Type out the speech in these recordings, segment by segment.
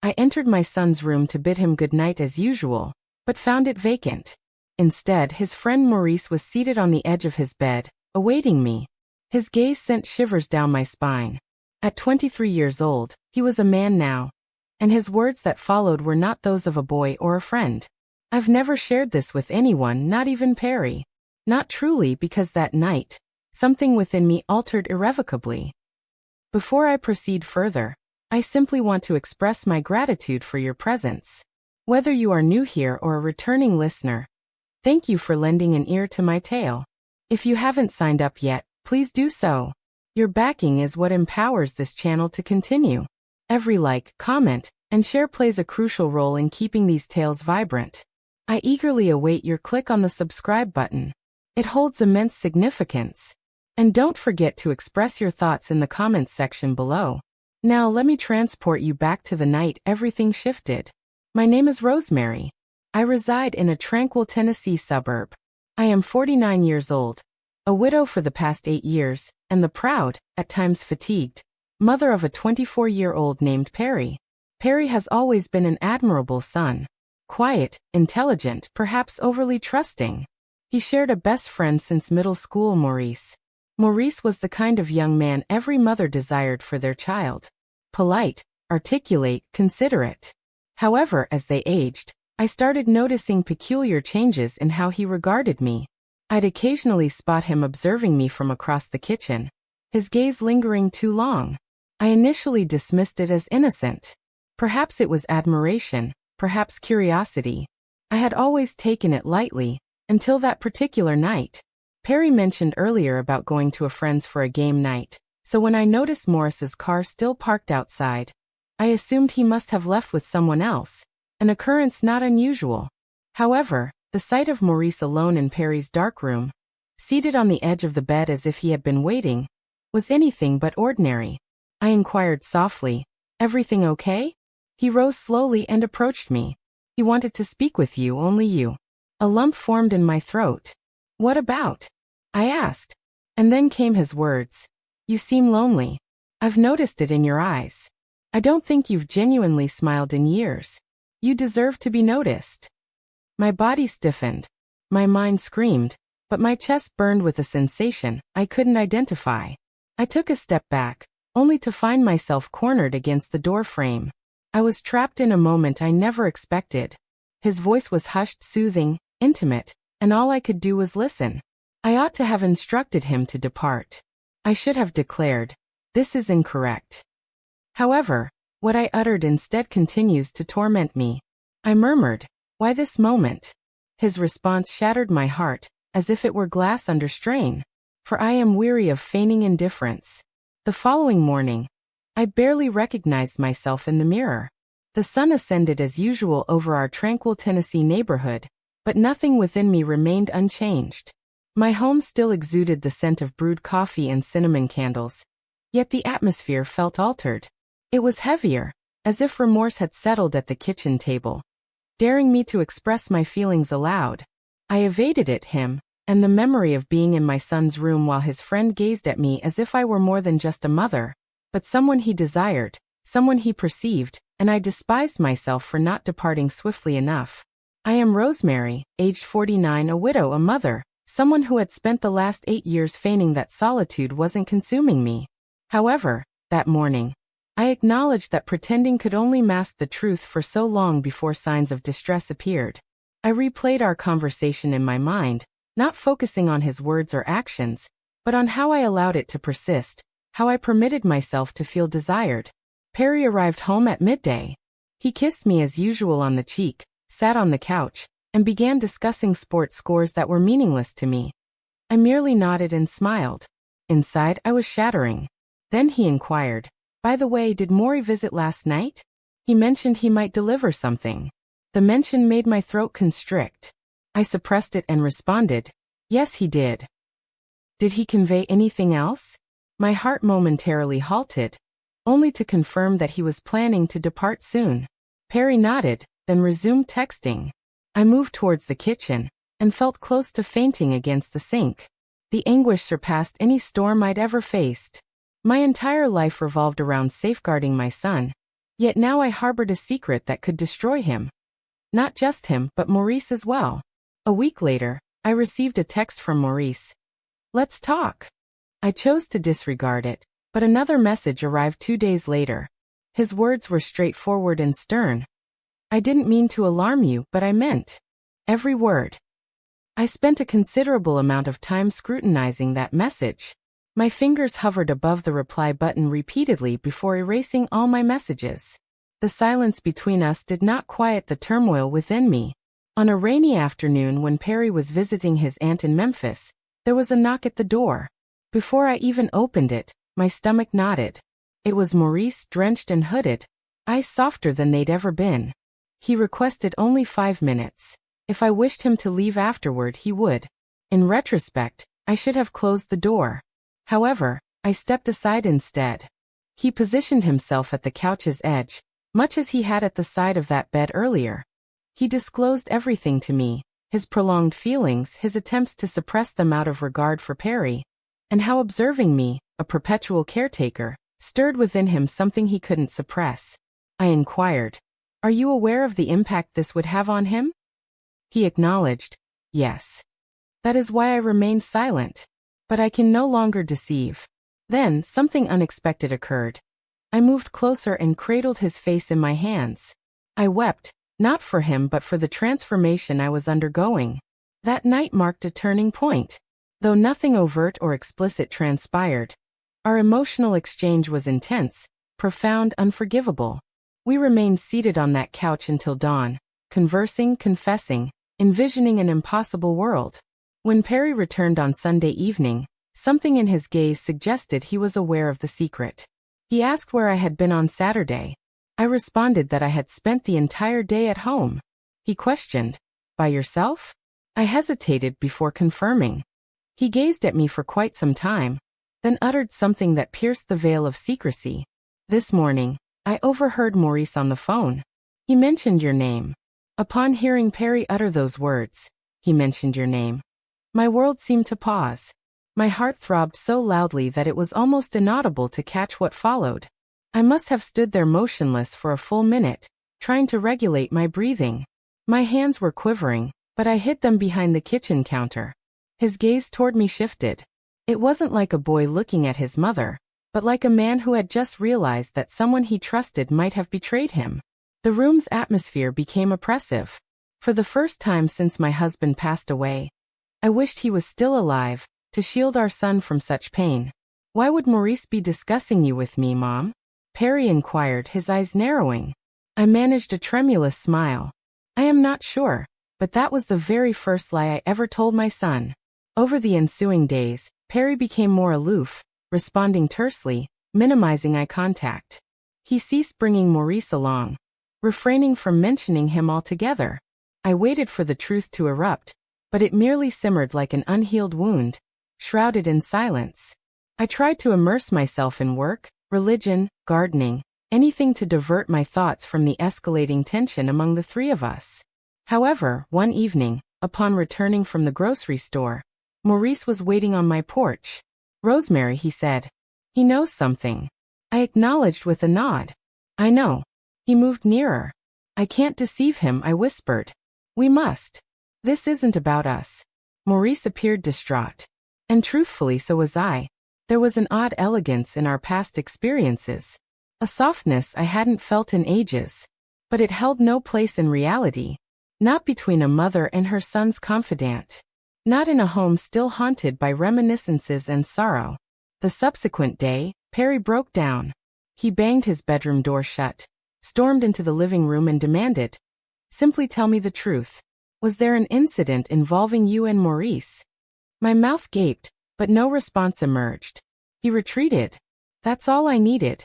I entered my son's room to bid him good night as usual, but found it vacant. Instead, his friend Maurice was seated on the edge of his bed, awaiting me. His gaze sent shivers down my spine. At 23 years old, he was a man now, and his words that followed were not those of a boy or a friend. I've never shared this with anyone, not even Perry. Not truly, because that night, something within me altered irrevocably. Before I proceed further, I simply want to express my gratitude for your presence. Whether you are new here or a returning listener, thank you for lending an ear to my tale. If you haven't signed up yet, please do so. Your backing is what empowers this channel to continue. Every like, comment, and share plays a crucial role in keeping these tales vibrant. I eagerly await your click on the subscribe button. It holds immense significance. And don't forget to express your thoughts in the comments section below. Now let me transport you back to the night everything shifted. My name is Rosemary. I reside in a tranquil Tennessee suburb. I am 49 years old, a widow for the past 8 years, and the proud, at times fatigued, mother of a 24-year-old named Perry. Perry has always been an admirable son. Quiet, intelligent, perhaps overly trusting. He shared a best friend since middle school, Maurice. Maurice was the kind of young man every mother desired for their child. Polite, articulate, considerate. However, as they aged, I started noticing peculiar changes in how he regarded me. I'd occasionally spot him observing me from across the kitchen, his gaze lingering too long. I initially dismissed it as innocent. Perhaps it was admiration, perhaps curiosity. I had always taken it lightly, until that particular night. Perry mentioned earlier about going to a friend's for a game night, so when I noticed Morris's car still parked outside, I assumed he must have left with someone else, an occurrence not unusual. However, the sight of Maurice alone in Perry's dark room, seated on the edge of the bed as if he had been waiting, was anything but ordinary. I inquired softly, "Everything okay?" He rose slowly and approached me. "He wanted to speak with you, only you." A lump formed in my throat. "What about?" I asked. And then came his words. "You seem lonely. I've noticed it in your eyes. I don't think you've genuinely smiled in years. You deserve to be noticed." My body stiffened. My mind screamed, but my chest burned with a sensation I couldn't identify. I took a step back, only to find myself cornered against the door frame. I was trapped in a moment I never expected. His voice was hushed, soothing, intimate, and all I could do was listen. I ought to have instructed him to depart. I should have declared, "This is incorrect." However, what I uttered instead continues to torment me. I murmured, "Why this moment?" His response shattered my heart, as if it were glass under strain. For I am weary of feigning indifference. The following morning, I barely recognized myself in the mirror. The sun ascended as usual over our tranquil Tennessee neighborhood, but nothing within me remained unchanged. My home still exuded the scent of brewed coffee and cinnamon candles, yet the atmosphere felt altered. It was heavier, as if remorse had settled at the kitchen table, daring me to express my feelings aloud. I evaded it, him, and the memory of being in my son's room while his friend gazed at me as if I were more than just a mother, but someone he desired, someone he perceived, and I despised myself for not departing swiftly enough. I am Rosemary, aged 49, a widow, a mother, someone who had spent the last 8 years feigning that solitude wasn't consuming me. However, that morning, I acknowledged that pretending could only mask the truth for so long before signs of distress appeared. I replayed our conversation in my mind, not focusing on his words or actions, but on how I allowed it to persist, how I permitted myself to feel desired. Perry arrived home at midday. He kissed me as usual on the cheek, sat on the couch, and began discussing sports scores that were meaningless to me. I merely nodded and smiled. Inside, I was shattering. Then he inquired, "By the way, did Maury visit last night? He mentioned he might deliver something." The mention made my throat constrict. I suppressed it and responded, "Yes, he did." "Did he convey anything else?" My heart momentarily halted, only to confirm that he was planning to depart soon. Perry nodded, then resumed texting. I moved towards the kitchen, and felt close to fainting against the sink. The anguish surpassed any storm I'd ever faced. My entire life revolved around safeguarding my son, Yet now I harbored a secret that could destroy him. Not just him, but Maurice as well. A week later, I received a text from Maurice. "Let's talk." I chose to disregard it, but another message arrived 2 days later. His words were straightforward and stern. "I didn't mean to alarm you, but I meant every word." I spent a considerable amount of time scrutinizing that message. My fingers hovered above the reply button repeatedly before erasing all my messages. The silence between us did not quiet the turmoil within me. On a rainy afternoon when Perry was visiting his aunt in Memphis, there was a knock at the door. Before I even opened it, my stomach knotted. It was Maurice, drenched and hooded, eyes softer than they'd ever been. He requested only 5 minutes. If I wished him to leave afterward, he would. In retrospect, I should have closed the door. However, I stepped aside instead. He positioned himself at the couch's edge, much as he had at the side of that bed earlier. He disclosed everything to me, his prolonged feelings, his attempts to suppress them out of regard for Perry, and how observing me, a perpetual caretaker, stirred within him something he couldn't suppress. I inquired, "Are you aware of the impact this would have on him?" He acknowledged, "Yes." "That is why I remained silent. But I can no longer deceive." Then, something unexpected occurred. I moved closer and cradled his face in my hands. I wept, not for him but for the transformation I was undergoing. That night marked a turning point. Though nothing overt or explicit transpired, our emotional exchange was intense, profound, unforgivable. We remained seated on that couch until dawn, conversing, confessing, envisioning an impossible world. When Perry returned on Sunday evening, something in his gaze suggested he was aware of the secret. He asked where I had been on Saturday. I responded that I had spent the entire day at home. He questioned, "By yourself?" I hesitated before confirming. He gazed at me for quite some time, then uttered something that pierced the veil of secrecy. "This morning, I overheard Maurice on the phone. He mentioned your name." Upon hearing Perry utter those words, "He mentioned your name," my world seemed to pause. My heart throbbed so loudly that it was almost inaudible to catch what followed. I must have stood there motionless for a full minute, trying to regulate my breathing. My hands were quivering, but I hid them behind the kitchen counter. His gaze toward me shifted. It wasn't like a boy looking at his mother, but like a man who had just realized that someone he trusted might have betrayed him. The room's atmosphere became oppressive. For the first time since my husband passed away, I wished he was still alive, to shield our son from such pain. "Why would Maurice be discussing you with me, Mom?" Perry inquired, his eyes narrowing. I managed a tremulous smile. "I am not sure, but that was the very first lie I ever told my son." Over the ensuing days, Perry became more aloof, responding tersely, minimizing eye contact. He ceased bringing Maurice along, refraining from mentioning him altogether. I waited for the truth to erupt, but it merely simmered like an unhealed wound, shrouded in silence. I tried to immerse myself in work, religion, gardening, anything to divert my thoughts from the escalating tension among the three of us. However, one evening, upon returning from the grocery store, Maurice was waiting on my porch. "Rosemary," he said. "He knows something." I acknowledged with a nod. "I know." He moved nearer. "I can't deceive him," I whispered. "We must. This isn't about us." Maurice appeared distraught. And truthfully, so was I. There was an odd elegance in our past experiences, a softness I hadn't felt in ages. But it held no place in reality. Not between a mother and her son's confidant. Not in a home still haunted by reminiscences and sorrow. The subsequent day, Perry broke down. He banged his bedroom door shut, stormed into the living room and demanded, "Simply tell me the truth. Was there an incident involving you and Maurice?" My mouth gaped, but no response emerged. He retreated. That's all I needed.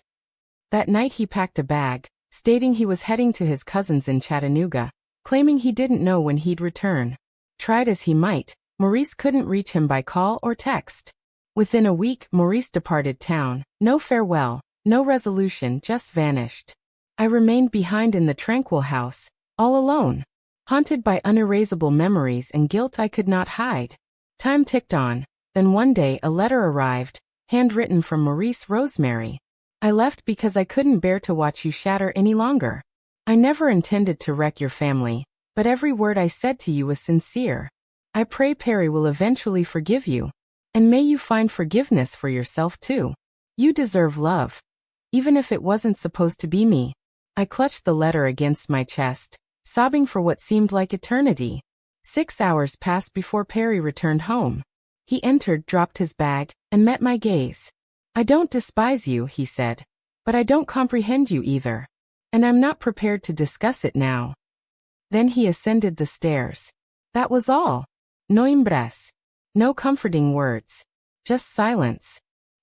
That night he packed a bag, stating he was heading to his cousin's in Chattanooga, claiming he didn't know when he'd return. Tried as he might, Maurice couldn't reach him by call or text. Within a week, Maurice departed town. No farewell, no resolution, just vanished. I remained behind in the tranquil house, all alone, haunted by unerasable memories and guilt I could not hide. Time ticked on, then one day a letter arrived, handwritten from Maurice. "Rosemary, I left because I couldn't bear to watch you shatter any longer. I never intended to wreck your family, but every word I said to you was sincere. I pray Perry will eventually forgive you. And may you find forgiveness for yourself too. You deserve love. Even if it wasn't supposed to be me. I clutched the letter against my chest, sobbing for what seemed like eternity. 6 hours passed before Perry returned home. He entered, dropped his bag, and met my gaze. I don't despise you, he said. But I don't comprehend you either. And I'm not prepared to discuss it now. Then he ascended the stairs. That was all. No embrace. No comforting words. Just silence.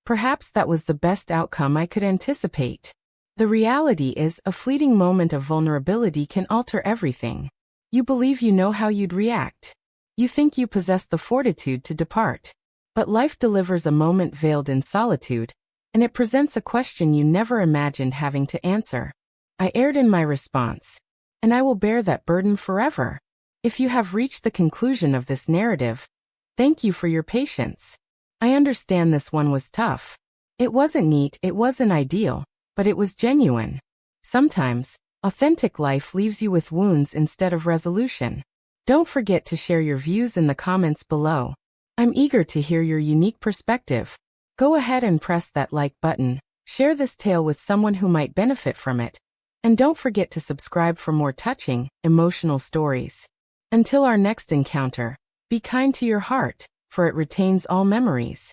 Perhaps that was the best outcome I could anticipate. The reality is, a fleeting moment of vulnerability can alter everything. You believe you know how you'd react. You think you possess the fortitude to depart. But life delivers a moment veiled in solitude, and it presents a question you never imagined having to answer. I erred in my response, and I will bear that burden forever. If you have reached the conclusion of this narrative, thank you for your patience. I understand this one was tough. It wasn't neat, it wasn't ideal, but it was genuine. Sometimes, authentic life leaves you with wounds instead of resolution. Don't forget to share your views in the comments below. I'm eager to hear your unique perspective. Go ahead and press that like button, share this tale with someone who might benefit from it, and don't forget to subscribe for more touching, emotional stories. Until our next encounter, be kind to your heart, for it retains all memories.